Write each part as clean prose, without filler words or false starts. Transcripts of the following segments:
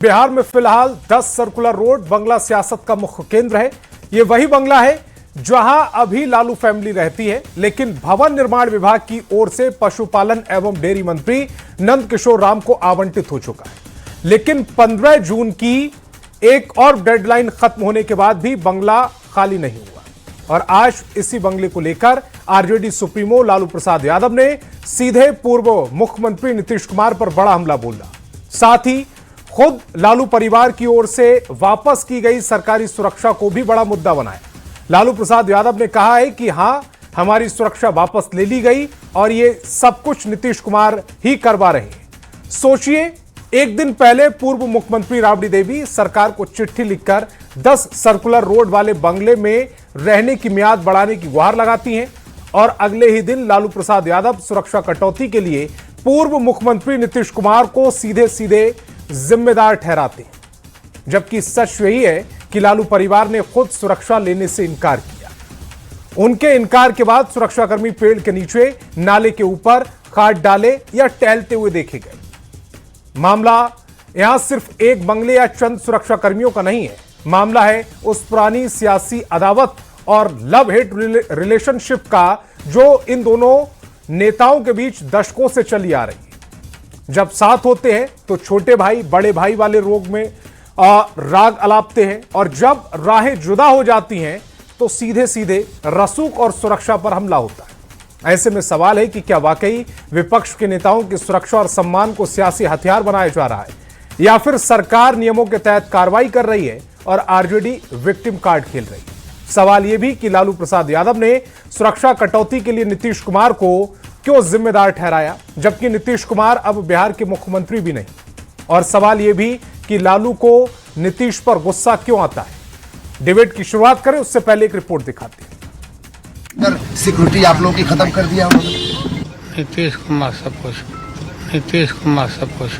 बिहार में फिलहाल 10 circular road बंगला सियासत का मुख्य केंद्र है। ये वही बंगला है जहां अभी लालू फैमिली रहती है, लेकिन भवन निर्माण विभाग की ओर से पशुपालन एवं डेयरी मंत्री नंद किशोर राम को आवंटित हो चुका है। लेकिन 15 जून की एक और डेडलाइन खत्म होने के बाद भी बंगला खाली नहीं हुआ और आज इसी बंगले को लेकर आरजेडी सुप्रीमो लालू प्रसाद यादव ने सीधे पूर्व मुख्यमंत्री नीतीश कुमार पर बड़ा हमला बोला। साथ ही खुद लालू परिवार की ओर से वापस की गई सरकारी सुरक्षा को भी बड़ा मुद्दा बनाया। लालू प्रसाद यादव ने कहा है कि हां, हमारी सुरक्षा वापस ले ली गई और ये सब कुछ नीतीश कुमार ही करवा रहे हैं। सोचिए, एक दिन पहले पूर्व मुख्यमंत्री राबड़ी देवी सरकार को चिट्ठी लिखकर 10 सर्कुलर रोड वाले बंगले में रहने की मियाद बढ़ाने की गुहार लगाती हैं और अगले ही दिन लालू प्रसाद यादव सुरक्षा कटौती के लिए पूर्व मुख्यमंत्री नीतीश कुमार को सीधे सीधे जिम्मेदार ठहराते हैं, जबकि सच यही है कि लालू परिवार ने खुद सुरक्षा लेने से इनकार किया। उनके इनकार के बाद सुरक्षाकर्मी पेड़ के नीचे, नाले के ऊपर खाट डाले या टहलते हुए देखे गए। मामला यहां सिर्फ एक बंगले या चंद सुरक्षाकर्मियों का नहीं है, मामला है उस पुरानी सियासी अदावत और लव हेट रिलेशनशिप का जो इन दोनों नेताओं के बीच दशकों से चली आ रही है। जब साथ होते हैं तो छोटे भाई बड़े भाई वाले रोग में राग अलापते हैं और जब राहें जुदा हो जाती हैं तो सीधे सीधे रसूख और सुरक्षा पर हमला होता है। ऐसे में सवाल है कि क्या वाकई विपक्ष के नेताओं की सुरक्षा और सम्मान को सियासी हथियार बनाया जा रहा है या फिर सरकार नियमों के तहत कार्रवाई कर रही है और आरजेडी विक्टिम कार्ड खेल रही है। सवाल यह भी कि लालू प्रसाद यादव ने सुरक्षा कटौती के लिए नीतीश कुमार को क्यों जिम्मेदार ठहराया, जबकि नीतीश कुमार अब बिहार के मुख्यमंत्री भी नहीं। और सवाल यह भी कि लालू को नीतीश पर गुस्सा क्यों आता है। डिबेट की शुरुआत करें उससे पहले एक रिपोर्ट दिखाते हैं। सिक्योरिटी आप लोगों की खत्म कर दिया उन्होंने। नीतीश कुमार सब कुछ, नीतीश कुमार सब कुछ।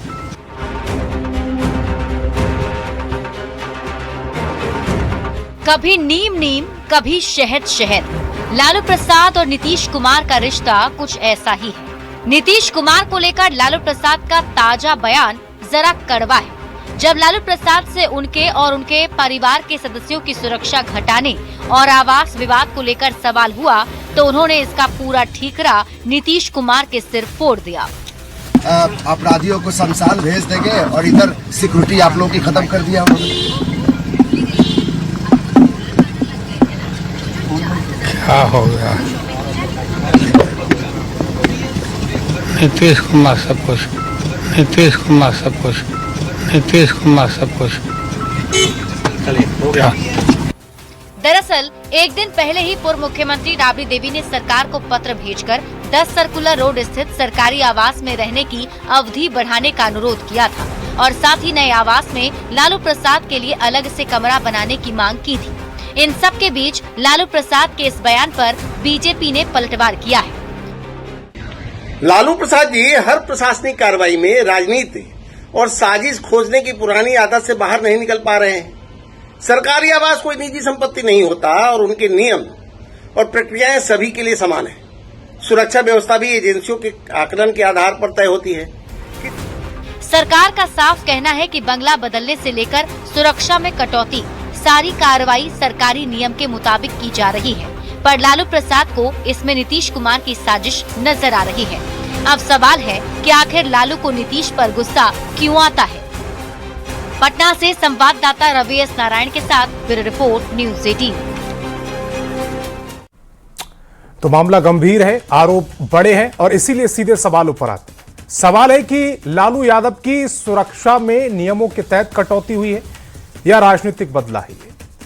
कभी नीम नीम, कभी शहद शहद। लालू प्रसाद और नीतीश कुमार का रिश्ता कुछ ऐसा ही है। नीतीश कुमार को लेकर लालू प्रसाद का ताजा बयान जरा कड़वा है। जब लालू प्रसाद से उनके और उनके परिवार के सदस्यों की सुरक्षा घटाने और आवास विवाद को लेकर सवाल हुआ तो उन्होंने इसका पूरा ठीकरा नीतीश कुमार के सिर फोड़ दिया। अपराधियों को शमशान भेज देंगे और इधर सिक्योरिटी आप लोगों की खत्म कर दिया उन्होंने। क्या हो गया? नीतीश कुमार सब कुछ, नीतीश कुमार सब कुछ, नीतीश कुमार सब कुछ। दरअसल एक दिन पहले ही पूर्व मुख्यमंत्री राबड़ी देवी ने सरकार को पत्र भेजकर 10 सर्कुलर रोड स्थित सरकारी आवास में रहने की अवधि बढ़ाने का अनुरोध किया था और साथ ही नए आवास में लालू प्रसाद के लिए अलग से कमरा बनाने की मांग की थी। इन सब के बीच लालू प्रसाद के इस बयान पर बीजेपी ने पलटवार किया है। लालू प्रसाद जी हर प्रशासनिक कार्रवाई में राजनीति और साजिश खोजने की पुरानी आदत से बाहर नहीं निकल पा रहे हैं। सरकारी आवास कोई निजी संपत्ति नहीं होता और उनके नियम और प्रक्रियाएं सभी के लिए समान है। सुरक्षा व्यवस्था भी एजेंसियों के आकलन के आधार पर तय होती है। सरकार का साफ कहना है कि बंगला बदलने से लेकर सुरक्षा में कटौती, सारी कार्रवाई सरकारी नियम के मुताबिक की जा रही है, पर लालू प्रसाद को इसमें नीतीश कुमार की साजिश नजर आ रही है। अब सवाल है कि आखिर लालू को नीतीश पर गुस्सा क्यों आता है। पटना से संवाददाता रवि एस नारायण के साथ ब्यूरो रिपोर्ट न्यूज़ 18। तो मामला गंभीर है, आरोप बड़े हैं और इसीलिए सीधे सवालों पर आते हैं। सवाल है कि लालू यादव की सुरक्षा में नियमों के तहत कटौती हुई है या राजनीतिक बदला है।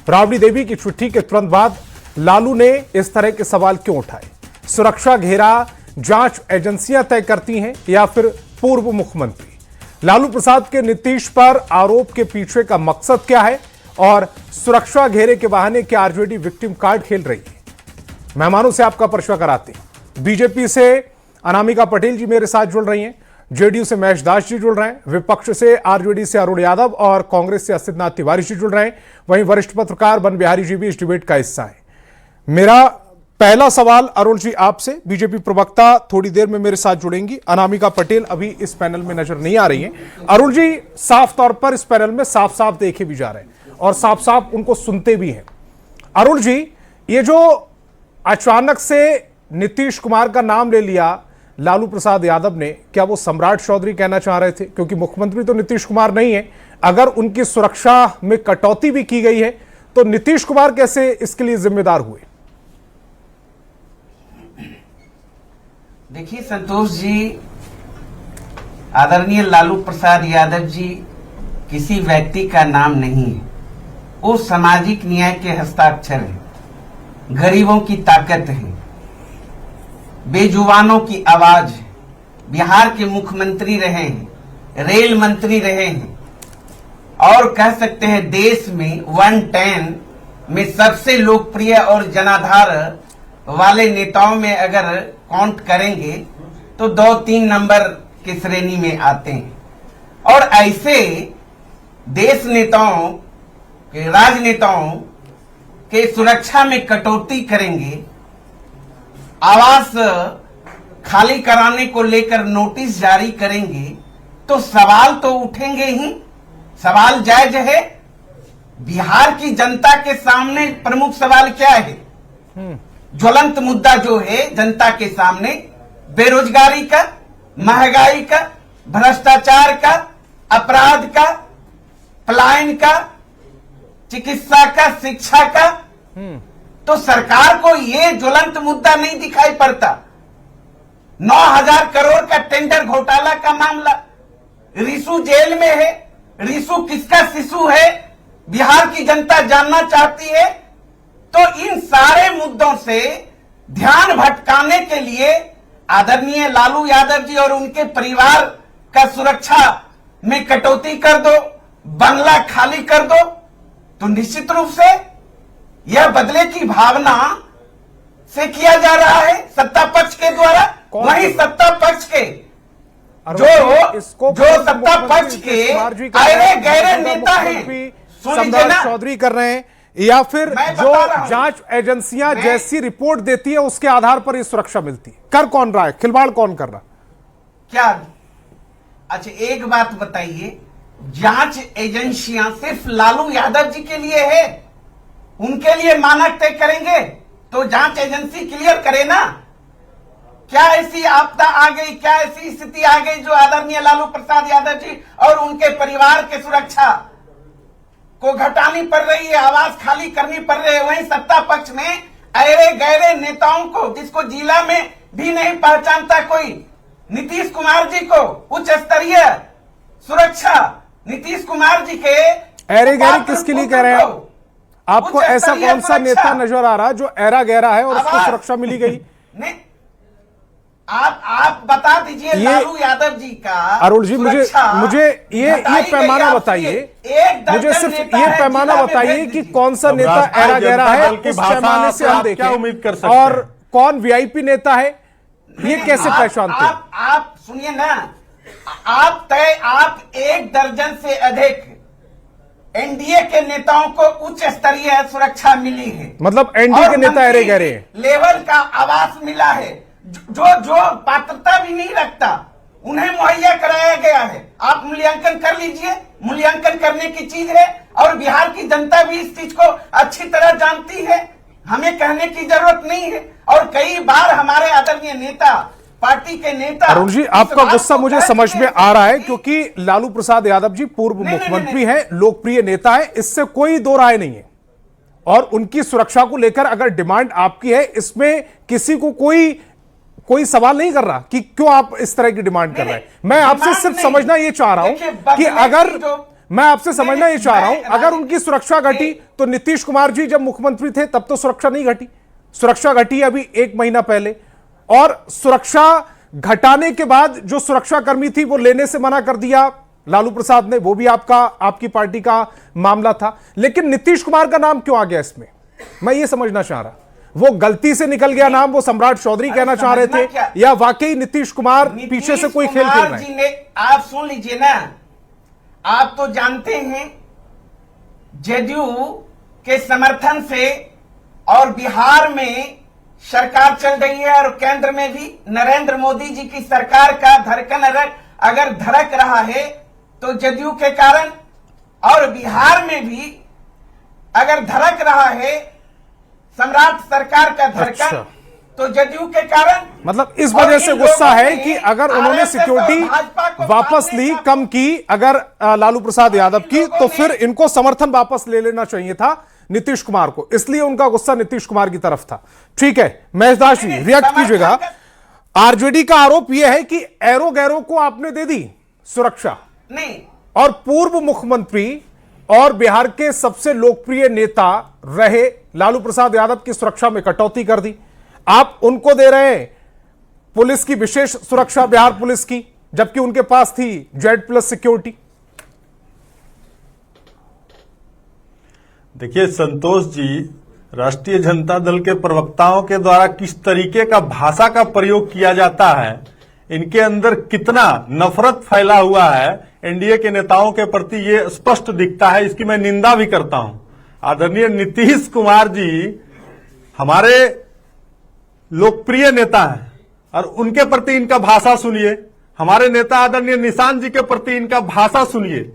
राबड़ी देवी की चिट्ठी के तुरंत बाद लालू ने इस तरह के सवाल क्यों उठाए। सुरक्षा घेरा जांच एजेंसियां तय करती हैं या फिर पूर्व मुख्यमंत्री। लालू प्रसाद के नीतीश पर आरोप के पीछे का मकसद क्या है और सुरक्षा घेरे के बहाने क्या आरजेडी विक्टिम कार्ड खेल रही है। मेहमानों से आपका परिचय कराते हैं। बीजेपी से अनामिका पटेल जी मेरे साथ जुड़ रही हैं, जेडीयू से महेश दास जी जुड़ रहे हैं, विपक्ष से आरजेडी से अरुण यादव और कांग्रेस से असित तिवारी जी जुड़ रहे हैं। वहीं वरिष्ठ पत्रकार बन बिहारी जी भी इस डिबेट का हिस्सा है। मेरा पहला सवाल अरुण जी आपसे, बीजेपी प्रवक्ता थोड़ी देर में मेरे साथ जुड़ेंगी, अनामिका पटेल अभी इस पैनल में नजर नहीं आ रही हैं। अरुण जी, साफ तौर पर इस पैनल में साफ साफ देखे भी जा रहे हैं और साफ साफ उनको सुनते भी हैं। अरुण जी, ये जो अचानक से नीतीश कुमार का नाम ले लिया लालू प्रसाद यादव ने, क्या वो सम्राट चौधरी कहना चाह रहे थे? क्योंकि मुख्यमंत्री तो नीतीश कुमार नहीं है, अगर उनकी सुरक्षा में कटौती भी की गई है तो नीतीश कुमार कैसे इसके लिए जिम्मेदार हुए? देखिए संतोष जी, आदरणीय लालू प्रसाद यादव जी किसी व्यक्ति का नाम नहीं है, वो सामाजिक न्याय के हस्ताक्षर है, गरीबों की ताकत है, बेजुबानों की आवाज है, बिहार के मुख्यमंत्री रहे हैं, रेल मंत्री रहे हैं और कह सकते हैं देश में 110 में सबसे लोकप्रिय और जनाधार वाले नेताओं में अगर काउंट करेंगे तो 2-3 नंबर की श्रेणी में आते हैं। और ऐसे देश नेताओं के, राजनेताओं के सुरक्षा में कटौती करेंगे, आवास खाली कराने को लेकर नोटिस जारी करेंगे, तो सवाल तो उठेंगे ही। सवाल जायज है। बिहार की जनता के सामने प्रमुख सवाल क्या है? ज्वलंत मुद्दा जो है जनता के सामने, बेरोजगारी का, महंगाई का, भ्रष्टाचार का, अपराध का, पलायन का, चिकित्सा का, शिक्षा का। तो सरकार को ये ज्वलंत मुद्दा नहीं दिखाई पड़ता। 9,000 करोड़ का टेंडर घोटाला का मामला, रिशु जेल में है। रिशु किसका शिशु है, बिहार की जनता जानना चाहती है। तो इन सारे मुद्दों से ध्यान भटकाने के लिए आदरणीय लालू यादव जी और उनके परिवार का सुरक्षा में कटौती कर दो, बंगला खाली कर दो, तो निश्चित रूप से यह बदले की भावना से किया जा रहा है सत्ता पक्ष के द्वारा। वहीं सत्ता पक्ष के जो सत्ता पक्ष के अरे गहरे नेता हैं, सम्राट चौधरी कर रहे हैं, या फिर जो जांच एजेंसियां जैसी रिपोर्ट देती है उसके आधार पर ये सुरक्षा मिलती है? कर कौन रहा है, खिलवाड़ कौन कर रहा क्या? अच्छा एक बात बताइए, जांच एजेंसियां सिर्फ लालू यादव जी के लिए है? उनके लिए मानक तय करेंगे तो जांच एजेंसी क्लियर करे ना। क्या ऐसी आपदा आ गई, क्या ऐसी स्थिति आ गई जो आदरणीय लालू प्रसाद यादव जी और उनके परिवार के सुरक्षा को घटानी पड़ रही है, आवाज खाली करनी पड़ रही है? वहीं सत्ता पक्ष में अरे गहरे नेताओं को, जिसको जिला में भी नहीं पहचानता कोई, नीतीश कुमार जी को उच्च स्तरीय सुरक्षा, नीतीश कुमार जी के अरे गहरे किसके लिए कह रहे हैं आपको? ऐसा कौन सा नेता नजर आ रहा है जो ऐरा गहरा है और उसको सुरक्षा मिली गई? नहीं, आप बता दीजिए लालू यादव जी का। अरुण जी, मुझे ये पैमाना बताइए, मुझे सिर्फ ये पैमाना बताइए कि कौन सा नेता ऐरा गहरा है, उस पैमाने से हम देखें। उम्मीद कर सकते हैं और कौन वीआईपी नेता है, ये कैसे पहचानते हैं? आप सुनिए ना, आप 1 दर्जन से अधिक एनडीए के नेताओं को उच्च स्तरीय सुरक्षा मिली है। मतलब एनडीए के नेता ऐरे गहरे हैं, लेवल का आवास मिला है, जो पात्रता भी नहीं रखता उन्हें मुहैया कराया गया है। आप मूल्यांकन कर लीजिए, मूल्यांकन करने की चीज है और बिहार की जनता भी इस चीज को अच्छी तरह जानती है, हमें कहने की जरूरत नहीं है। और कई बार हमारे आदरणीय नेता, पार्टी के नेता। अरुण जी, आपका गुस्सा मुझे समझ में आ रहा है, क्योंकि लालू प्रसाद यादव जी पूर्व मुख्यमंत्री हैं, लोकप्रिय नेता है, इससे कोई दो राय नहीं है। और उनकी सुरक्षा को लेकर अगर डिमांड आपकी है, इसमें किसी को कोई सवाल नहीं कर रहा कि क्यों आप इस तरह की डिमांड कर रहे हैं। मैं आपसे सिर्फ समझना ये चाह रहा हूं कि अगर उनकी सुरक्षा घटी तो नीतीश कुमार जी जब मुख्यमंत्री थे तब तो सुरक्षा नहीं घटी, सुरक्षा घटी अभी 1 महीना पहले, और सुरक्षा घटाने के बाद जो सुरक्षा कर्मी थी वो लेने से मना कर दिया लालू प्रसाद ने, वो भी आपकी पार्टी का मामला था। लेकिन नीतीश कुमार का नाम क्यों आ गया इसमें, मैं ये समझना चाह रहा। वो गलती से निकल गया नाम, वो सम्राट चौधरी कहना चाह रहे थे, या वाकई नीतीश कुमार पीछे से कोई खेल खेल रहे हैं? आप सुन लीजिए ना, आप तो जानते हैं जेडीयू के समर्थन से और बिहार में सरकार चल रही है और केंद्र में भी नरेंद्र मोदी जी की सरकार का धड़कन अगर धड़क रहा है तो जदयू के कारण, और बिहार में भी अगर धड़क रहा है सम्राट सरकार का धड़कन, अच्छा। तो जदयू के कारण, मतलब इस वजह से गुस्सा है कि अगर उन्होंने सिक्योरिटी वापस ली, कम की, अगर लालू प्रसाद यादव की, तो फिर इनको समर्थन वापस ले लेना चाहिए था नीतीश कुमार को, इसलिए उनका गुस्सा नीतीश कुमार की तरफ था। ठीक है, महेशदास जी रिएक्ट कीजिएगा। आरजेडी का आरोप यह है कि एरो गैरो को आपने दे दी सुरक्षा, नहीं, और पूर्व मुख्यमंत्री और बिहार के सबसे लोकप्रिय नेता रहे लालू प्रसाद यादव की सुरक्षा में कटौती कर दी। आप उनको दे रहे हैं पुलिस की विशेष सुरक्षा, बिहार पुलिस की, जबकि उनके पास थी Z+ सिक्योरिटी। देखिए संतोष जी, राष्ट्रीय जनता दल के प्रवक्ताओं के द्वारा किस तरीके का भाषा का प्रयोग किया जाता है, इनके अंदर कितना नफरत फैला हुआ है एनडीए के नेताओं के प्रति, ये स्पष्ट दिखता है। इसकी मैं निंदा भी करता हूं। आदरणीय नीतीश कुमार जी हमारे लोकप्रिय नेता हैं और उनके प्रति इनका भाषा सुनिए। हमारे नेता आदरणीय निशांत जी के प्रति इनका भाषा सुनिए।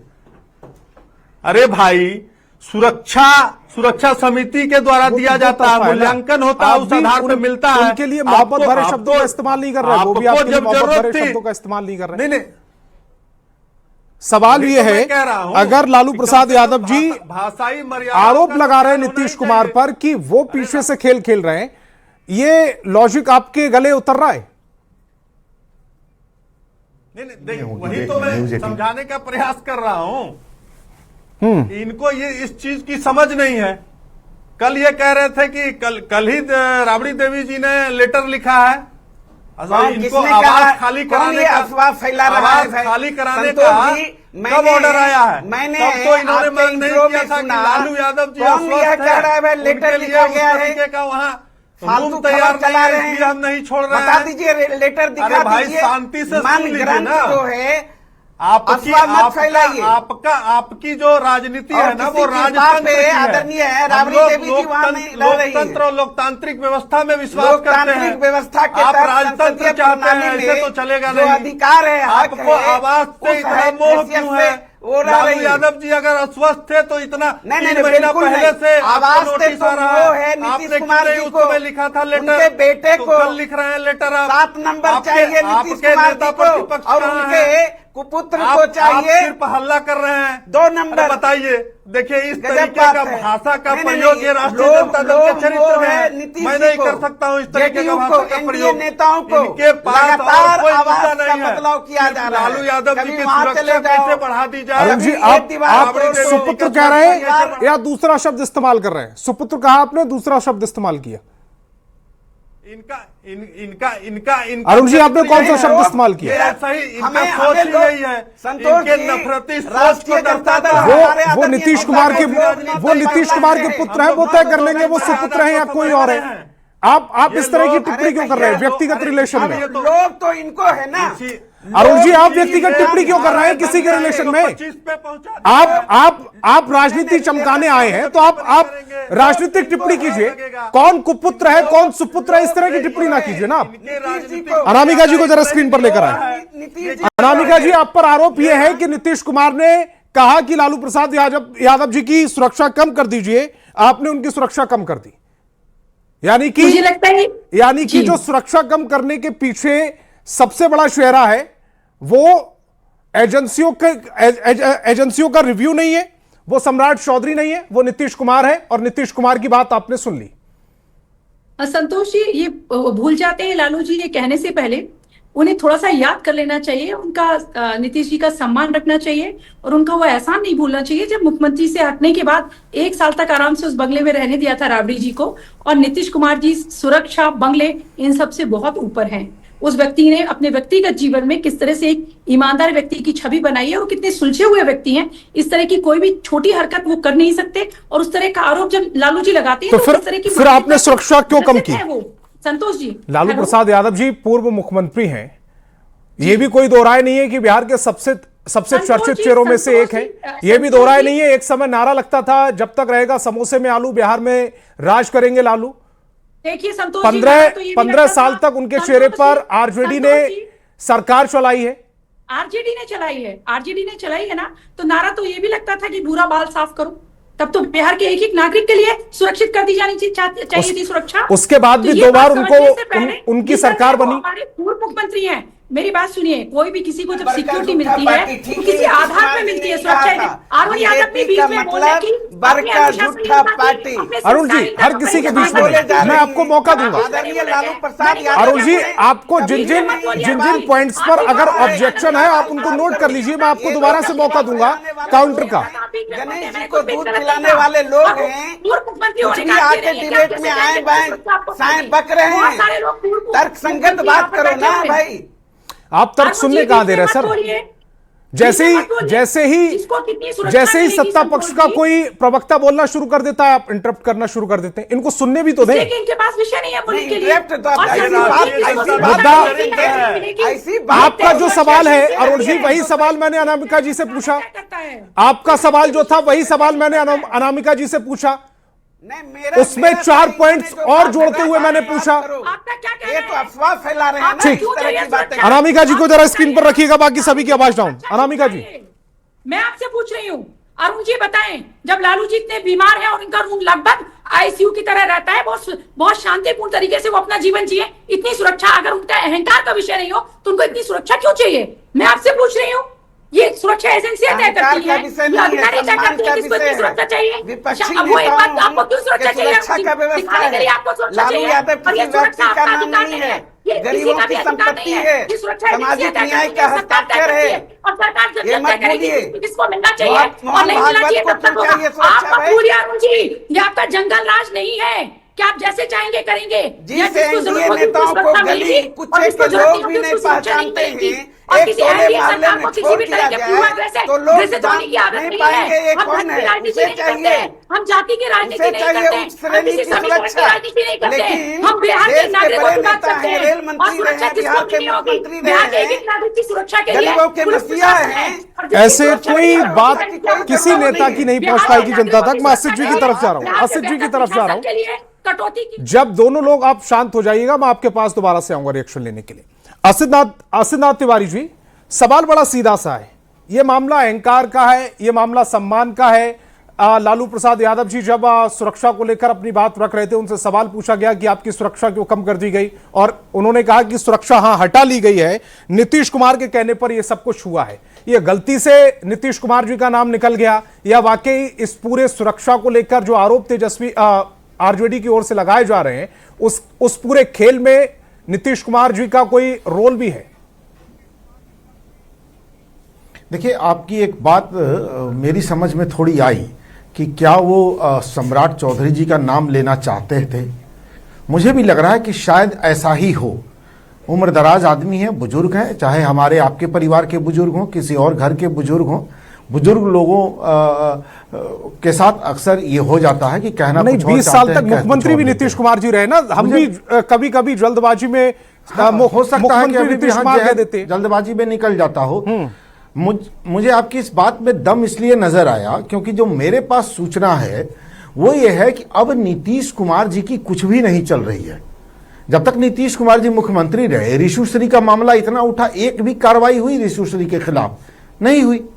अरे भाई, सुरक्षा समिति के द्वारा दिया जाता है, मूल्यांकन होता है, उस आधार पर मिलता है। उनके लिए मोहब्बत भरे शब्दों का इस्तेमाल नहीं कर रहे, वो भी आपके लिए मोहब्बत भरे शब्दों का इस्तेमाल नहीं कर रहे। नहीं, सवाल ये है, अगर लालू प्रसाद यादव जी भाषाई आरोप लगा रहे हैं नीतीश कुमार पर कि वो पीछे से खेल खेल रहे हैं, ये लॉजिक आपके गले उतर रहा है? नहीं, वही तो मैं समझाने का प्रयास कर रहा हूं। इनको ये इस चीज की समझ नहीं है। कल ये कह रहे थे कि कल ही राबड़ी देवी जी ने लेटर लिखा है, इनको आवाज खाली कराने का, अफवाह फैला रहा है, खाली कराने का कब ऑर्डर आया है? मैंने तब तो इन्होंने मांग नहीं किया था कि लालू यादव जी अस्वस्थ है, लेटर लिखा गया है, वहाँ फालतू तैयार चला रहे हैं, हम नहीं छोड़ रहे हैं। बता दीजिए, लेटर दिखा दीजिए। भाई शांति से सुन लीजिए ना, जो है आपकी जो राजनीति है ना, वो राजतंत्र की है। आदरणीय है राबड़ी देवी जी वहां नहीं रह रही है। लोकतंत्र और लोकतांत्रिक व्यवस्था में विश्वास करते हैं। लोकतांत्रिक व्यवस्था के आप तहत राजतंत्र चाहते हैं, ऐसे तो चलेगा नहीं। अधिकार है, आपको आवाज से इतना मोह क्यों है? लालू यादव जी अगर अस्वस्थ थे तो इतना 3 महीना पहले से आवाज नोटिस आ रहा है। नीतीश कुमार जी को, लिखा था लेटर, उनके बेटे को कल लिख रहे हैं लेटर। 7 नंबर चाहिए नीतीश कुमार जी को, और उनके कुपुत्र को चाहिए। सिर्फ हल्ला कर रहे हैं 2 नंबर। बताइए, देखिए इस तरीके का भाषा का प्रयोग ये राष्ट्रीय जनता दल के चरित्र में है। मैं नहीं कर सकता हूँ इस तरीके का भाषा का प्रयोग। नेताओं को इनके पास और कोई मुद्दा नहीं है। बदलाव किया जा रहा है। लालू यादव जी की सुरक्षा कैसे बढ़ा दी जाए? अरुण जी, आप सुपुत्र कह रहे हैं या दूसरा शब्द इस्तेमाल कर रहे हैं? सुपुत्र कहा आपने, दूसरा शब्द इस्तेमाल किया। इनका अरुण जी, आपने कौन सा शब्द इस्तेमाल किया? सही, इनका सोच ही यही है। इनके नफरती सोच को दर्शाता है। वो नीतीश कुमार के पुत्र हैं, वो तय कर लेंगे वो सुपुत्र हैं या कोई और है। आप इस तरह की टिप्पणी क्यों कर रहे हैं व्यक्तिगत रिलेशन में? लोग तो इनको है ना। अरुण जी, आप व्यक्तिगत टिप्पणी क्यों कर रहे हैं किसी के रिलेशन में? आप राजनीति चमकाने आए हैं तो आप राजनीतिक टिप्पणी कीजिए। कौन कुपुत्र है, कौन सुपुत्र है, इस तरह की टिप्पणी ना कीजिए ना आप। अनामिका जी को जरा स्क्रीन पर लेकर आए। अनामिका जी, आप पर आरोप यह है कि नीतीश कुमार ने कहा कि लालू प्रसाद यादव जी की सुरक्षा कम कर दीजिए, आपने उनकी सुरक्षा कम कर दी। यानी कि जो सुरक्षा कम करने के पीछे सबसे बड़ा शेरा है वो एजेंसियों का रिव्यू नहीं है, वो सम्राट चौधरी नहीं है, वो नीतीश कुमार है। और नीतीश कुमार की बात आपने सुन ली। संतोष जी, ये भूल जाते हैं लालू जी, ये कहने से पहले उन्हें थोड़ा सा याद कर लेना चाहिए। उनका नीतीश जी का सम्मान रखना चाहिए और उनका वो एहसान नहीं भूलना चाहिए जब मुख्यमंत्री से हटने के बाद 1 साल तक आराम से उस बंगले में रहने दिया था राबड़ी जी को। और नीतीश कुमार जी सुरक्षा, बंगले, इन सब से बहुत ऊपर हैं। उस व्यक्ति ने अपने व्यक्तिगत जीवन में किस तरह से एक ईमानदार व्यक्ति की छवि बनाई है और कितने सुलझे हुए व्यक्ति हैं। इस तरह की कोई भी छोटी हरकत वो कर नहीं सकते। और उस तरह का आरोप जब लालू जी लगाते हैं तो फिर आपने सुरक्षा क्यों कम की? संतोष जी, लालू प्रसाद यादव जी पूर्व मुख्यमंत्री हैं, ये भी कोई दो राय नहीं है कि बिहार के सबसे चर्चित चेहरों में से एक है। ये भी दो राय नहीं है। एक समय नारा लगता था, जब तक रहेगा समोसे में आलू, बिहार में राज करेंगे लालू। देखिए संतोष जी, नारा तो ये भी 15 लगता साल था, तक उनके संतोष चेहरे जी, पर आरजेडी ने संतोष जी, सरकार चलाई है। आरजेडी ने चलाई है ना, तो नारा तो ये भी लगता था कि बुरा बाल साफ करो। तब तो बिहार के एक एक नागरिक के लिए सुरक्षित कर दी जानी चाहिए थी सुरक्षा। उसके बाद भी तो ये 2 बार बात उनको समझने से पहले उनकी जिस तरह सरकार वो बनी। हमारे पूर्व मुख्यमंत्री हैं, मेरी बात सुनिए, कोई भी किसी को जब बड़का सिक्योरिटी झूठा मिलती पार्टी, है ठीक तो किसी है, आधार पे इस्तेमाल मिलती है नहीं सुरक्षा। कहा था। अरुण यादव ने बीजेपी बीच का में बोलने मतलब की बड़का झूठा पार्टी। अरुण जी, हर किसी के बीच में नहीं। मैं आपको मौका दूंगा। आदरणीय लालू प्रसाद यादव अरुण जी, ने आपको जिन जिन पॉइंट्स पर अगर ऑब्जेक्शन है आप उनको नोट कर लीजिए। मैं आपको दोबारा से मौका दूंगा काउंटर का। गणेश जी को दूध पिलाने वाले लोग हैं, कुछ भी आके डिबेट में आए साए बक रहे हैं। तर्क संगत बात करो ना भाई। आप तर्क सुनने कहां दे रहे हैं सर? जैसे ही सत्ता पक्ष का कोई प्रवक्ता बोलना शुरू कर देता है आप इंटरप्ट करना शुरू कर देते हैं। इनको सुनने भी तो दें। इनके पास विषय नहीं है बोलने के लिए। आपका जो सवाल है अरुण जी, वही सवाल मैंने अनामिका जी से पूछा। आपका सवाल जो था वही सवाल मैंने अनामिका जी से पूछा। उसमें 4 पॉइंट्स और जोड़ते हुए मैंने पूछा। ये तो अफवाह फैला रहे हैं ना, ठीक, इस तरह की बातें। अनामिका जी को जरा स्क्रीन पर रखिएगा, बाकी सभी की आवाज डाउन। अनामिका जी, मैं आपसे पूछ रही हूँ, अरुण जी बताएं, जब लालू जी इतने बीमार हैं और उनका रूम लगभग आईसीयू की तरह रहता है, बहुत शांतिपूर्ण तरीके से वो अपना जीवन जिए, इतनी सुरक्षा, अगर उनका अहंकार का विषय नहीं हो तो उनको इतनी सुरक्षा क्यों चाहिए? मैं आपसे पूछ रही हूँ। ये सुरक्षा एजेंसियां तय करती हैं, अधिकारी तय करते हैं किसको इतनी सुरक्षा चाहिए। अब वो एक बात, आपको क्यों सुरक्षा चाहिए? दिखाने के लिए आपको सुरक्षा चाहिए, और ये सुरक्षा आपका अधिकार नहीं है, ये किसी का भी अधिकार नहीं है। ये सुरक्षा एजेंसियां तय करती हैं, सरकार तय करती है, और सरकार जब तय करेगी किसको मिलना चाहिए और नहीं मिलना चाहिए तब तक होगा। आपका पूरी अरुण जी, ये आपका जंगल राज नहीं है कि आप जैसे चाहेंगे करेंगे। जिस एनडीए नेताओं को गली कुछ के लोग भी नहीं पहचानते हैं, एक टोले मोहल्ले में छोड़ दिया गया है, तो लोग जान नहीं पाएंगे ये कौन है। उसे चाहिए, हम जाति की राजनीति नहीं करते, उच्च श्रेणी की सुरक्षा, लेकिन हम बिहार के देश के नागरिकों बड़े की बात नेता करते हैं, हैं रेल मंत्री रहे हैं, बिहार के मुख्यमंत्री बिहार के रहे एक एक नागरिक की सुरक्षा के हैं, लिए गरीबों के मसीहा हैं। ऐसे कोई बात किसी नेता की नहीं पहुंच पाएगी जनता तक। मैं आसिफ जी की तरफ जा रहा हूं, आसिफ जी की तरफ जा रहा हूं। कटौती की जब दोनों लोग आप शांत हो जाइएगा, मैं आपके पास दोबारा से आऊंगा रिएक्शन लेने के लिए। आसिफनाथ तिवारी जी, सवाल बड़ा सीधा सा है। यह मामला अहंकार का है, यह मामला सम्मान का है। लालू प्रसाद यादव जी जब सुरक्षा को लेकर अपनी बात रख रहे थे, उनसे सवाल पूछा गया कि आपकी सुरक्षा क्यों कम कर दी गई, और उन्होंने कहा कि सुरक्षा हां हटा ली गई है, नीतीश कुमार के कहने पर यह सब कुछ हुआ है। यह गलती से नीतीश कुमार जी का नाम निकल गया, या वाकई इस पूरे सुरक्षा को लेकर जो आरोप तेजस्वी आरजेडी की ओर से लगाए जा रहे हैं, उस पूरे खेल में नीतीश कुमार जी का कोई रोल भी है? देखिए, आपकी एक बात मेरी समझ में थोड़ी आई कि क्या वो सम्राट चौधरी जी का नाम लेना चाहते थे। मुझे भी लग रहा है कि शायद ऐसा ही हो। उम्र दराज आदमी है, बुजुर्ग हैं, चाहे हमारे आपके परिवार के बुजुर्ग हों, किसी और घर के बुजुर्ग हों। बुजुर्ग लोगों के साथ अक्सर ये हो जाता है कि कहना नहीं, कुछ 20 साल तक मुख्यमंत्री भी नीतीश कुमार जी रहे ना। हम भी कभी कभी जल्दबाजी में हो सकता है कि अभी नीतीश कुमार कह देते, जल्दबाजी में निकल जाता हो। मुझे आपकी इस बात में दम इसलिए नजर आया क्योंकि जो मेरे पास सूचना है वो ये है कि अब नीतीश कुमार जी की कुछ भी नहीं चल रही है। जब तक नीतीश कुमार जी मुख्यमंत्री रहे, ऋषुश्री का मामला इतना उठा, एक भी कार्रवाई हुई ऋषुश्री के खिलाफ नहीं हुई।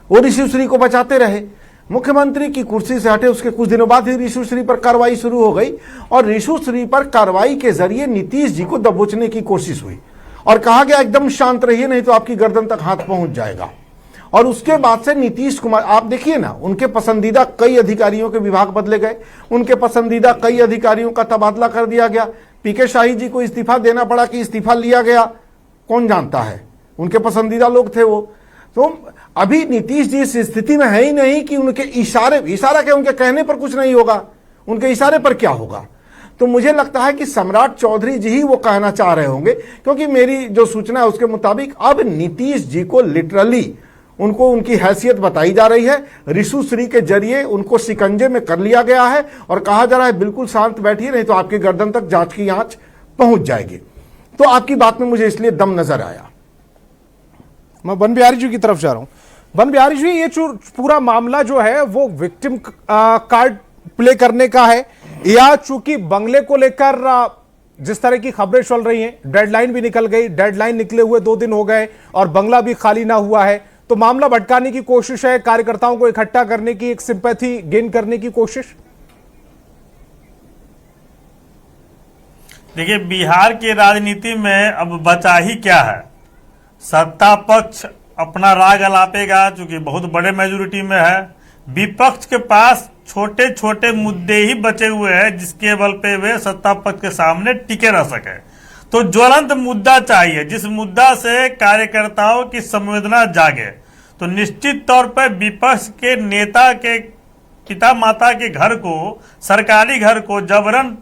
वो ऋषुश्री को बचाते रहे, मुख्यमंत्री की कुर्सी से हटे, उसके कुछ दिनों बाद ही ऋषुश्री पर कार्रवाई शुरू हो गई, और ऋषुश्री पर कार्रवाई के जरिए नीतीश जी को दबोचने की कोशिश हुई और कहा गया एकदम शांत रहिए, नहीं तो आपकी गर्दन तक हाथ पहुंच जाएगा। और उसके बाद से नीतीश कुमार, आप देखिए ना, उनके पसंदीदा कई अधिकारियों के विभाग बदले गए, उनके पसंदीदा कई अधिकारियों का तबादला कर दिया गया। पीके शाही जी को इस्तीफा देना पड़ा कि इस्तीफा लिया गया, कौन जानता है, उनके पसंदीदा लोग थे वो। तो अभी नीतीश जी इस स्थिति में है ही नहीं कि उनके इशारा के उनके कहने पर कुछ नहीं होगा, उनके इशारे पर क्या होगा। तो मुझे लगता है कि सम्राट चौधरी जी ही वो कहना चाह रहे होंगे, क्योंकि मेरी जो सूचना है उसके मुताबिक अब नीतीश जी को लिटरली उनको उनकी हैसियत बताई जा रही है। ऋषुश्री के जरिए उनको शिकंजे में कर लिया गया है और कहा जा रहा है बिल्कुल शांत बैठिए, नहीं तो आपके गर्दन तक जांच की आंच पहुंच जाएगी। तो आपकी बात में मुझे इसलिए दम नजर आया। मैं बन बिहारी जी की तरफ जा रहा हूं। बन बिहारी जी, ये पूरा मामला जो है वो विक्टिम कार्ड प्ले करने का है, या चूंकि बंगले को लेकर जिस तरह की खबरें चल रही हैं, डेडलाइन भी निकल गई, डेडलाइन निकले हुए 2 दिन हो गए और बंगला भी खाली ना हुआ है, तो मामला भटकाने की कोशिश है, कार्यकर्ताओं को इकट्ठा करने की, एक सिंपैथी गेन करने की कोशिश? देखिए, बिहार की राजनीति में अब बचा ही क्या है। सत्ता पक्ष अपना राग अलापेगा, चूंकि बहुत बड़े मेजोरिटी में है। विपक्ष के पास छोटे छोटे मुद्दे ही बचे हुए हैं जिसके बल पे वे सत्ता पक्ष के सामने टिके रह सके। तो ज्वलंत मुद्दा चाहिए, जिस मुद्दा से कार्यकर्ताओं की संवेदना जागे। तो निश्चित तौर पर विपक्ष के नेता के पिता माता के घर को, सरकारी घर को जबरन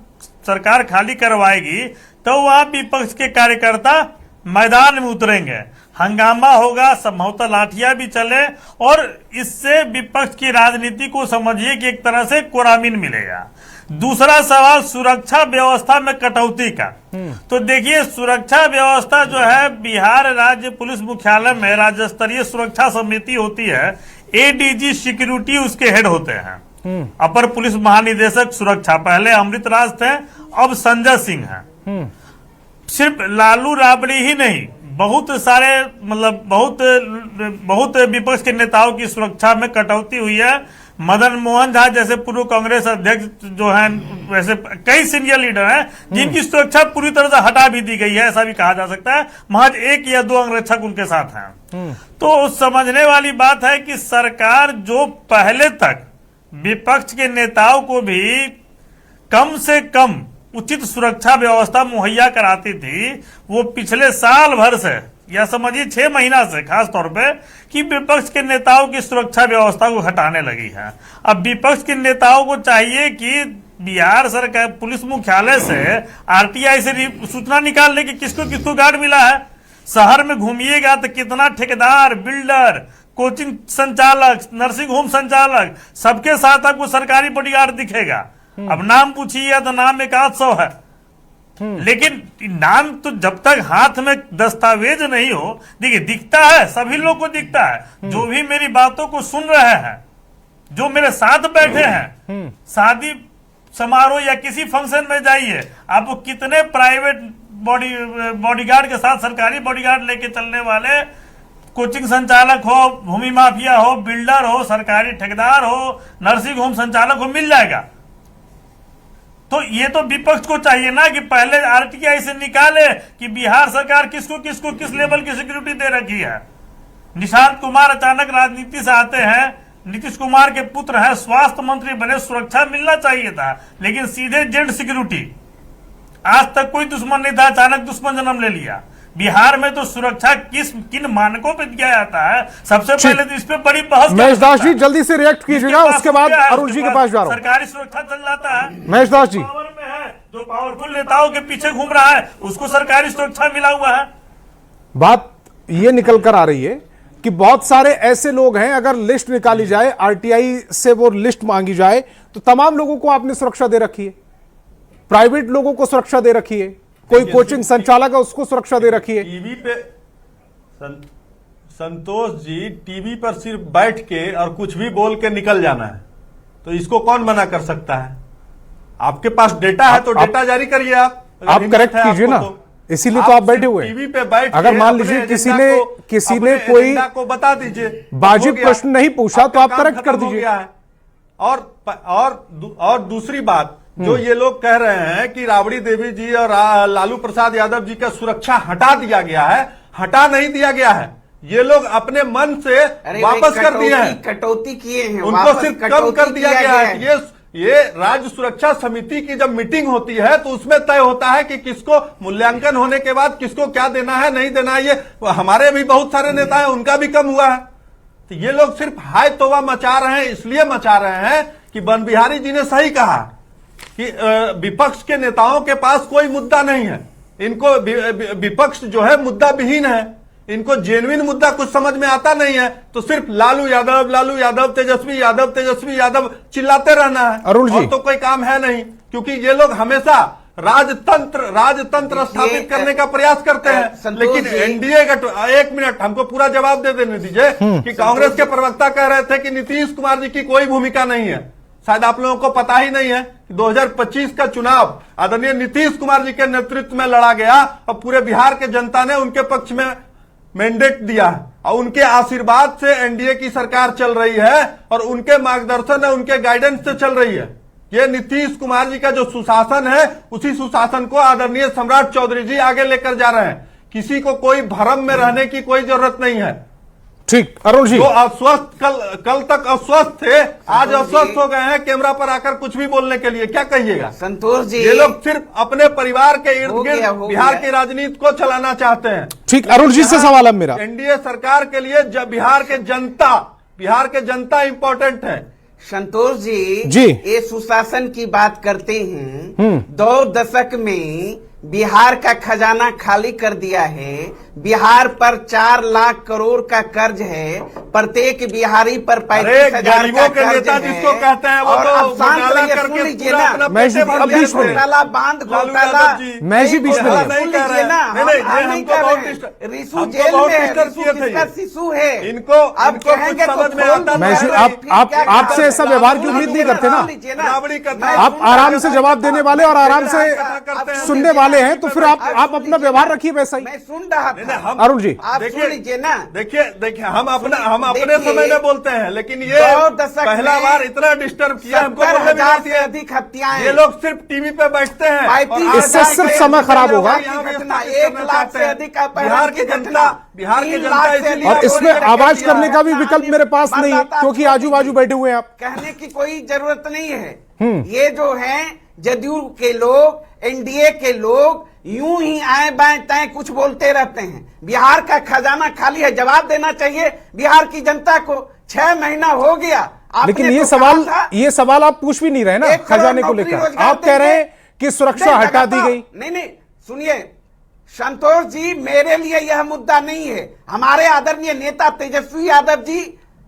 सरकार खाली करवाएगी तो वहां विपक्ष के कार्यकर्ता मैदान में उतरेंगे, हंगामा होगा, संभवतः लाठियां भी चले और इससे विपक्ष की राजनीति को समझिए कि एक तरह से कोरामीन मिलेगा। दूसरा सवाल सुरक्षा व्यवस्था में कटौती का। तो देखिए, सुरक्षा व्यवस्था जो है, बिहार राज्य पुलिस मुख्यालय में राज्य स्तरीय सुरक्षा समिति होती है, एडीजी सिक्योरिटी उसके हेड होते हैं। अपर पुलिस महानिदेशक सुरक्षा पहले अमृतराज थे, अब संजय सिंह हैं। सिर्फ लालू राबड़ी ही नहीं, बहुत सारे मतलब बहुत विपक्ष के नेताओं की सुरक्षा में कटौती हुई है। मदन मोहन झा जैसे पूर्व कांग्रेस अध्यक्ष जो हैं, वैसे कई सीनियर लीडर हैं जिनकी सुरक्षा पूरी तरह से हटा भी दी गई है, ऐसा भी कहा जा सकता है। महज 1 या 2 अंगरक्षक उनके साथ हैं। तो समझने वाली बात है कि सरकार जो पहले तक विपक्ष के नेताओं को भी कम से कम उचित सुरक्षा व्यवस्था मुहैया कराती थी, वो पिछले साल भर से या समझिए 6 महीना से खास तौर पे कि विपक्ष के नेताओं की सुरक्षा व्यवस्था को हटाने लगी है। अब विपक्ष के नेताओं को चाहिए कि बिहार सरकार पुलिस मुख्यालय से आरटीआई से सूचना निकाल ले कि किसको किसको गार्ड मिला है। शहर में घूमिएगा तो कितना ठेकेदार, बिल्डर, कोचिंग संचालक, नर्सिंग होम संचालक, सबके साथ आपको सरकारी बॉडीगार्ड दिखेगा। अब नाम पूछिए तो नाम 100 है, लेकिन नाम तो जब तक हाथ में दस्तावेज नहीं हो, देखिए दिखता है, सभी लोग को दिखता है। जो भी मेरी बातों को सुन रहे हैं, जो मेरे साथ बैठे हैं, शादी समारोह या किसी फंक्शन में जाइए, आपको कितने प्राइवेट बॉडीगार्ड के साथ सरकारी बॉडीगार्ड लेके चलने वाले, कोचिंग संचालक हो, भूमि माफिया हो, बिल्डर हो, सरकारी ठेकेदार हो, नर्सिंग होम संचालक हो, मिल जाएगा। तो ये तो विपक्ष को चाहिए ना कि पहले आरटीआई से निकाले कि बिहार सरकार किसको किसको किस लेवल की सिक्योरिटी दे रखी है। निशांत कुमार अचानक राजनीति से आते हैं, नीतीश कुमार के पुत्र हैं, स्वास्थ्य मंत्री बने, सुरक्षा मिलना चाहिए था, लेकिन सीधे जेड सिक्योरिटी। आज तक कोई दुश्मन नहीं था, अचानक दुश्मन जन्म ले लिया। बिहार में तो सुरक्षा किन मानकों पे दिया जाता है, सबसे पहले तो इस पे बड़ी बहस। महेश दास जी जल्दी से रिएक्ट कीजिएगा, उसके बाद अरुण जी के पास जा रहा हूं। सरकारी सुरक्षा चल जाता है, महेश दास जी पावर में है, जो पावरफुल नेताओं के पीछे घूम रहा है उसको सरकारी सुरक्षा मिला हुआ है। बात ये निकल कर आ रही है कि बहुत सारे ऐसे लोग हैं, अगर लिस्ट निकाली जाए, आरटीआई से वो लिस्ट मांगी जाए, तो तमाम लोगों को आपने सुरक्षा दे रखी है, प्राइवेट लोगों को सुरक्षा दे रखी है, कोई कोचिंग संचालक है उसको सुरक्षा दे रखी है। टीवी पे संतोष जी, टीवी पर सिर्फ बैठ के और कुछ भी बोल के निकल जाना है, तो इसको कौन मना कर सकता है? आपके पास डेटा है तो डेटा जारी करिए। आप करेक्ट कीजिए ना, इसीलिए तो आप बैठे हुए हैं। टीवी पे बैठ, अगर मान लीजिए किसी ने कोई को बता दीजिए, वाजिब प्रश्न नहीं पूछा तो आप करेक्ट कर दीजिए। और दूसरी बात, जो ये लोग कह रहे हैं कि राबड़ी देवी जी और लालू प्रसाद यादव जी का सुरक्षा हटा दिया गया है, हटा नहीं दिया गया है, ये लोग अपने मन से वापस कर दिए हैं, कटौती किए हैं, उनको सिर्फ कम कर दिया गया है। ये राज्य सुरक्षा समिति की जब मीटिंग होती है तो उसमें तय होता है कि किसको मूल्यांकन होने के बाद किसको क्या देना है, नहीं देना है। ये हमारे भी बहुत सारे नेता हैं, उनका भी कम हुआ है। तो ये लोग सिर्फ हाय तौबा मचा रहे हैं, इसलिए मचा रहे हैं कि बन बिहारी जी ने सही कहा कि विपक्ष के नेताओं के पास कोई मुद्दा नहीं है। इनको विपक्ष जो है मुद्दा विहीन है, इनको जेन्युइन मुद्दा कुछ समझ में आता नहीं है, तो सिर्फ लालू यादव, तेजस्वी यादव चिल्लाते रहना है। अरुण जी, और तो कोई काम है नहीं, क्योंकि ये लोग हमेशा राजतंत्र स्थापित करने का प्रयास करते हैं। लेकिन एनडीए का, एक मिनट हमको पूरा जवाब दे देने दीजिए कि कांग्रेस के प्रवक्ता कह रहे थे कि नीतीश कुमार जी की कोई भूमिका नहीं है, शायद आप लोगों को पता ही नहीं है कि 2025 का चुनाव आदरणीय नीतीश कुमार जी के नेतृत्व में लड़ा गया और पूरे बिहार के जनता ने उनके पक्ष में मैंडेट दिया है और उनके आशीर्वाद से एनडीए की सरकार चल रही है और उनके मार्गदर्शन और उनके गाइडेंस से चल रही है। ये नीतीश कुमार जी का जो सुशासन है, उसी सुशासन को आदरणीय सम्राट चौधरी जी आगे लेकर जा रहे हैं। किसी को कोई भ्रम में रहने की कोई जरूरत नहीं है। ठीक, अरुण जी, जो अस्वस्थ कल तक अस्वस्थ थे, आज अस्वस्थ हो गए हैं कैमरा पर आकर कुछ भी बोलने के लिए। क्या कहिएगा संतोष जी? ये लोग सिर्फ अपने परिवार के इर्द गिर्द बिहार की राजनीति को चलाना चाहते हैं। ठीक, अरुण जी से सवाल है मेरा। एनडीए सरकार के लिए बिहार के जनता इंपॉर्टेंट है। संतोष जी ये सुशासन की बात करते हैं। 2 दशक में बिहार का खजाना खाली कर दिया है। बिहार पर 4 लाख करोड़ का कर्ज है। प्रत्येक बिहारी पर 35,000 का कर्ज है। जिसको कहते हैं वो और तो अब शांत घोटाला रहिए, करके सुन लीजिए पूरा ना। अपना मैं पेटे भर लिया। घोटाला, बांध घोटाला, मैं भी बीच में सुन लीजिए ना। हम नहीं कर रहे हैं। रिशु जेल में है, रिशु किसका शिशु है? इनको आप कुछ कहेंगे तो समझ में खोल आता मैं नहीं। आप आपसे ऐसा व्यवहार की उम्मीद नहीं करते ना। आप आराम से जवाब देने वाले और आराम से सुनने वाले हैं, तो फिर आप अपना व्यवहार रखिए वैसा ही। मैं सुन रहा था। अरुण जी, आप सुन लीजिए ना। देखिए हम अपने समय में बोलते हैं, लेकिन ये 2 दशक पहला में बार इतना डिस्टर्ब किया हमको। 70,000 से अधिक हत्याएं। ये लोग सिर्फ टीवी पे बैठते हैं। 35,000 इससे सिर्फ समय खराब होगा। 1 लाख से अधिक बिहार की जनता इसलिए और इसमें आवाज करने का भी विकल्प मेरे पास नहीं है, क्योंकि आजू बाजू बैठे हुए हैं आप। कहने की कोई जरूरत नहीं है। ये जो हैं जदयू के लोग, एनडीए के लोग यूं ही आए बाएं ताएं कुछ बोलते रहते हैं। बिहार का खजाना खाली है, जवाब देना चाहिए बिहार की जनता को। 6 महीना हो गया, लेकिन आपने ये तो सवाल आप पूछ भी नहीं रहे ना 1 करोड़ खजाने को नौकरी लेकर। रोजगार आप कह रहे हैं कि सुरक्षा हटा दी गई। नहीं, सुनिए संतोष जी, मेरे लिए यह मुद्दा नहीं है। हमारे आदरणीय नेता तेजस्वी यादव जी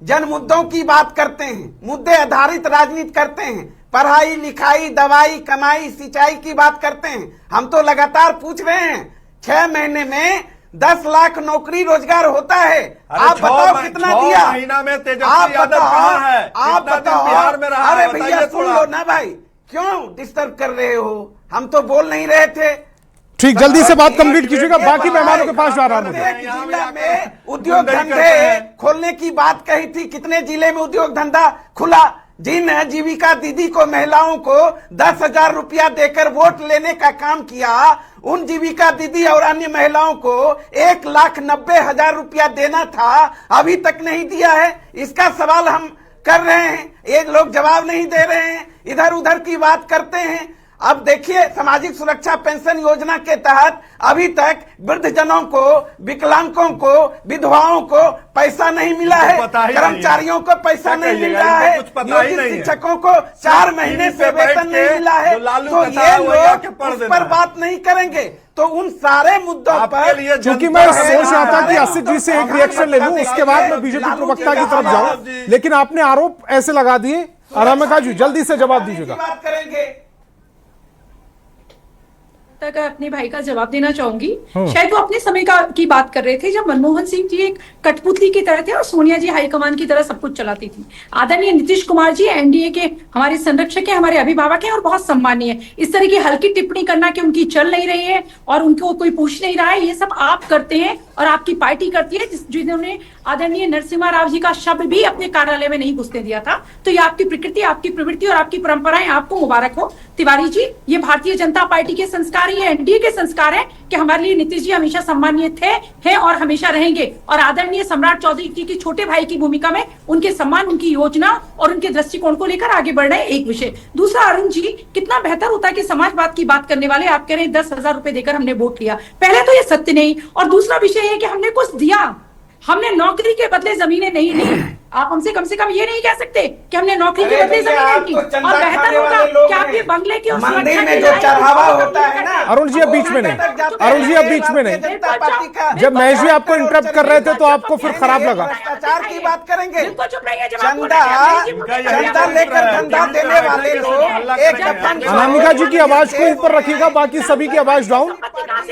जन मुद्दों की बात करते हैं, मुद्दे आधारित राजनीति करते हैं। पढ़ाई लिखाई, दवाई, कमाई, सिंचाई की बात करते हैं। हम तो लगातार पूछ रहे हैं। 6 महीने में 10 लाख नौकरी रोजगार होता है। आप बताओ कितना दिया? महीना में तेजस्वी यादव कहाँ है? आप बताओ। बिहार में रहा। अरे भैया सुन लो ना भाई, क्यों डिस्टर्ब कर रहे हो? हम तो बोल नहीं रहे थे। ठीक, जल्दी से बात कंप्लीट कीजिएगा, बाकी मेहमानों के पास जा रहा हूं। जिला में उद्योग धंधे खोलने की बात कही थी। कितने जिले में उद्योग धंधा खुला? जिन जीविका दीदी को, महिलाओं को 10,000 रुपया देकर वोट लेने का काम किया, उन जीविका दीदी और अन्य महिलाओं को 1,90,000 रुपया देना था, अभी तक नहीं दिया है। इसका सवाल हम कर रहे हैं, ये लोग जवाब नहीं दे रहे हैं, इधर उधर की बात करते हैं। अब देखिए, सामाजिक सुरक्षा पेंशन योजना के तहत अभी तक वृद्धजनों को, विकलांगों को, विधवाओं को पैसा नहीं मिला है। कर्मचारियों को पैसा नहीं मिल रहा है। नियोजित शिक्षकों को 4 महीने से वेतन नहीं मिला है। तो ये लोग उस पर बात नहीं करेंगे। तो उन सारे मुद्दों पर, क्योंकि मैं सोच रहा था कि आसिफ जी से एक रिएक्शन ले लूं, उसके बाद मैं बीजेपी प्रवक्ता की तरफ जाऊं, लेकिन आपने आरोप ऐसे लगा दिए। अरामिका जी, जल्दी से जवाब दीजिएगा। बात करेंगे तक अपने भाई का जवाब देना चाहूंगी। शायद वो अपने समय की बात कर रहे थे, जब मनमोहन सिंह जी एक कठपुतली की तरह थे और सोनिया जी हाईकमान की तरह सब कुछ चलाती थी। आदरणीय नीतीश कुमार जी एनडीए के हमारे संरक्षक हैं, हमारे अभिभावक हैं और बहुत सम्मानीय है। इस तरह की हल्की टिप्पणी करना कि उनकी चल नहीं रही है और उनको कोई पूछ नहीं रहा है, ये सब आप करते हैं और आपकी पार्टी करती है, जिन्होंने आदरणीय नरसिम्हा राव जी का शब्द भी अपने कार्यालय में नहीं घुसने दिया था। तो ये आपकी प्रकृति, आपकी प्रवृत्ति और आपकी परंपराएं, आपको मुबारक हो। तिवारी जी, ये भारतीय जनता पार्टी के संस्कार, ये एनडीए के संस्कार है कि हमारे लिए नीतीश जी हमेशा सम्मानीय थे, हैं और हमेशा रहेंगे। और आदरणीय सम्राट चौधरी जी की छोटे भाई की भूमिका में उनके सम्मान, उनकी योजना और उनके दृष्टिकोण को लेकर आगे बढ़ रहे, एक विषय। दूसरा, अरुण जी, कितना बेहतर होता है कि समाजवाद की बात करने वाले आप कह रहे हैं 10,000 रुपए देकर हमने वोट लिया। पहले तो ये सत्य नहीं, और दूसरा विषय है कि हमने कुछ दिया, हमने नौकरी के बदले जमीनें नहीं ली। आप हमसे कम से कम ये नहीं कह सकते कि हमने नौकरी के बदले जमीनें ली। और बेहतर होगा कि आपके बंगले की मंदिर में जो चढ़ावा होता है ना। अरुण जी, अब बीच में नहीं, अरुण जी अब बीच में नहीं। जब महेश जी आपको इंटरप्ट कर रहे थे तो आपको फिर खराब लगा। भ्रष्टाचार की बात करेंगे। चंदा लेकर धंधा देने वाले लोग। अनामिका जी की आवाज को ऊपर रखिएगा, बाकी सभी की आवाज डाउन,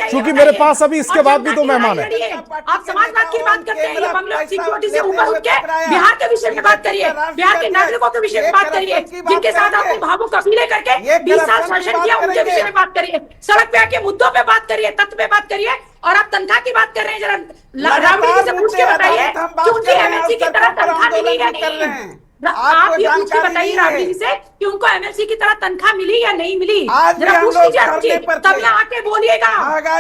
क्योंकि मेरे पास अभी इसके बाद भी 2 मेहमान है। आप समाजवाद की बात करते हैं, ये बंगलों सिक्योरिटी से ऊपर उठ के बिहार बिहार के विषय में बात करिए, बिहार के नागरिकों के विषय में बात करिए, जिनके साथ आपने भावुक कबीले करके 20 साल शासन किया, उनके विषय में बात करिए, सड़क पे आके मुद्दों पे बात करिए, तथ्य पे बात करिए। और आप तनख्वाह की बात कर रहे हैं, जरा राबड़ी जी से पूछ के बताइए कि उनकी एमएलसी की तरह तनख्वाह मिली या नहीं। आप ये पूछ के बताइए राबड़ी जी से कि उनको एमएलसी की तरह तनख्वाह मिली या नहीं मिली, जरा पूछ लीजिए, तब यहाँ आके बोलिएगा,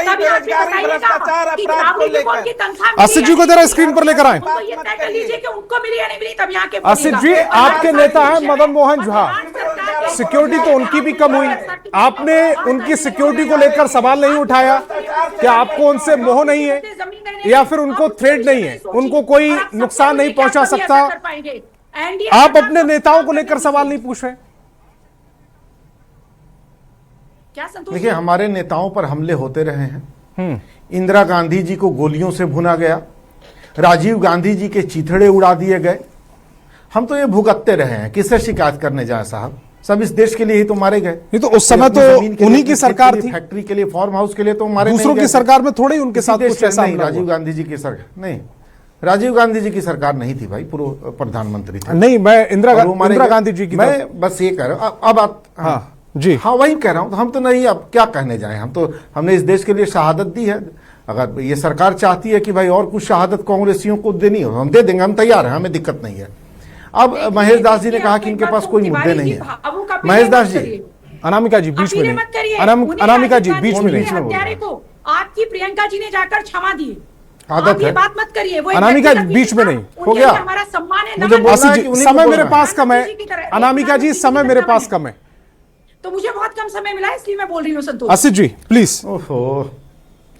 तब यहाँ आके बताइएगा कि राबड़ी जी को उनकी तनख्वाह मिली। आसिफ जी को जरा स्क्रीन पर लेकर आए। उनको ये तय कर लीजिए कि उनको मिली या नहीं मिली, तब यहाँ के आसिफ जी, आपके नेता हैं मदन मोहन झा, सिक्योरिटी तो उनकी भी कम हुई, आपने उनकी सिक्योरिटी को लेकर सवाल नहीं उठाया? क्या आपको उनसे मोह नहीं है या फिर उनको थ्रेट नहीं है, उनको कोई नुकसान नहीं पहुंचा सकता? आप अपने नेताओं को लेकर सवाल नहीं पूछ रहे? क्या संतोष? देखिए, हमारे नेताओं पर हमले होते रहे हैं। इंदिरा गांधी जी को गोलियों से भुना गया, राजीव गांधी जी के चीथड़े उड़ा दिए गए। हम तो ये भुगतते रहे हैं, किससे शिकायत करने जाए साहब? सब इस देश के लिए ही तो मारे गए। नहीं तो उस समय तो उन्हीं की सरकार थी, फैक्ट्री के लिए, फार्म हाउस के लिए तो मारे। दूसरों की सरकार में थोड़े ही उनके साथ कुछ ऐसा नहीं। राजीव गांधी जी की सरकार नहीं, राजीव गांधी जी की सरकार नहीं थी भाई, पूर्व प्रधानमंत्री थे। नहीं, मैं इंदिरा गांधी जी की, मैं बस ये कह रहा हूँ। अब आप हाँ जी, हाँ वही कह रहा हूँ। हम तो नहीं, अब क्या कहने जाए, हम तो, हमने इस देश के लिए शहादत दी है। अगर ये सरकार चाहती है कि भाई और कुछ शहादत कांग्रेसियों को देनी हो, हम दे देंगे, हम तैयार हैं, हमें दिक्कत नहीं है। अब महेश दास जी ने कहा कि इनके पास कोई मुद्दे नहीं है। महेश दास जी, अनामिका जी बीच में नहीं, अनामिका जी बीच में नहीं, आपकी प्रियंका जी ने जाकर क्षमा दी, आदत है, बात मत करिए। अनामिका जी बीच में नहीं, हो गया, हमारा सम्मान है। मुझे बोलना है कि उन्हीं को समय मेरे बोलना पास कम है, अनामिका जी समय मेरे पास कम है, तो मुझे बहुत कम समय मिला है, इसलिए मैं बोल रही हूँ संतोष। आसिफ जी प्लीज। ओहो,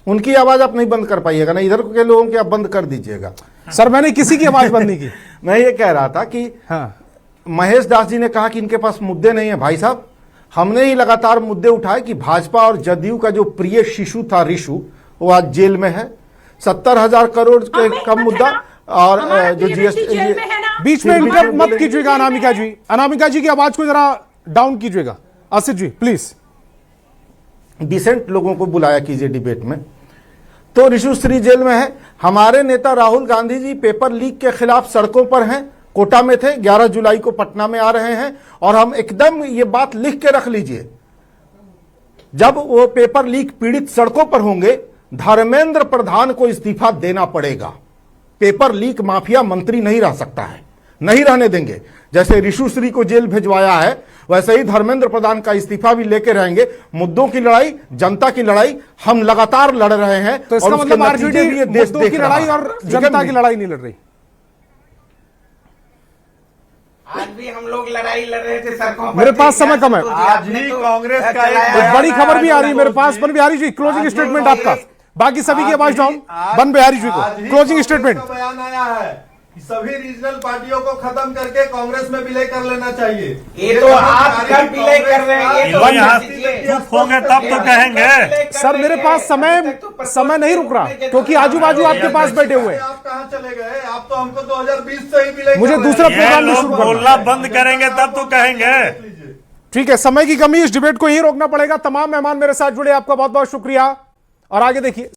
उनकी आवाज आप नहीं बंद कर पाइएगा ना, इधर के लोगों की आप बंद कर दीजिएगा। सर मैंने किसी की आवाज बंद नहीं की। मैं ये कह रहा था कि हाँ, महेश दास जी ने कहा कि इनके पास मुद्दे नहीं है। भाई साहब, हमने ही लगातार मुद्दे उठाए कि भाजपा और जदयू का जो प्रिय शिशु था ऋषु, वो आज जेल में है। 70,000 करोड़ का मुद्दा, और जो जीएसटी, बीच में इंटरप्ट मत कीजिएगा अनामिका जी। अनामिका जी की आवाज को जरा डाउन कीजिएगा। आसिफ जी प्लीज। डिसेंट लोगों को बुलाया कीजिए डिबेट में। तो ऋषु श्री जेल में है। हमारे नेता राहुल गांधी जी पेपर लीक के खिलाफ सड़कों पर हैं, कोटा में थे, 11 जुलाई को पटना में आ रहे हैं। और हम एकदम ये बात लिख के रख लीजिए, जब वो पेपर लीक पीड़ित सड़कों पर होंगे, धर्मेंद्र प्रधान को इस्तीफा देना पड़ेगा। पेपर लीक माफिया मंत्री नहीं रह सकता है, नहीं रहने देंगे। जैसे ऋषु श्री को जेल भिजवाया है, वैसे ही धर्मेंद्र प्रधान का इस्तीफा भी लेके रहेंगे। मुद्दों की लड़ाई, जनता की लड़ाई हम लगातार लड़ रहे हैं। तो इसका मतलब आरजेडी मुद्दों की लड़ाई और जनता की लड़ाई नहीं लड़ रही। आज भी हम लोग लड़ाई लड़ रहे थे सड़कों पर। मेरे पास समय कम है। आज ही कांग्रेस का एक बड़ी खबर भी आ रही है मेरे पास। बन बिहारी जी क्लोजिंग स्टेटमेंट आपका, बाकी सभी की आवाज डाउन। बन बिहारी जी को क्लोजिंग स्टेटमेंट। बयान आया है कि सभी रीजनल पार्टियों को खत्म करके कांग्रेस में विलय कर लेना चाहिए। ये तो आप कब विलय कर रहे हैं? ये तो चुप होंगे तब तो कहेंगे। सर मेरे पास समय नहीं रुक रहा, क्योंकि आजू बाजू आपके पास बैठे हुए हैं। आप कहाँ चले गए? आप तो हमको 2020 से ही विलय मुझे दूसरा प्रोग्राम नहीं शुरू करना। बोलना बंद करेंगे तब तो कहेंगे। ठीक है, समय की कमी, इस डिबेट को यही रोकना पड़ेगा। तमाम मेहमान मेरे साथ जुड़े, आपका बहुत बहुत शुक्रिया। और आगे देखिए।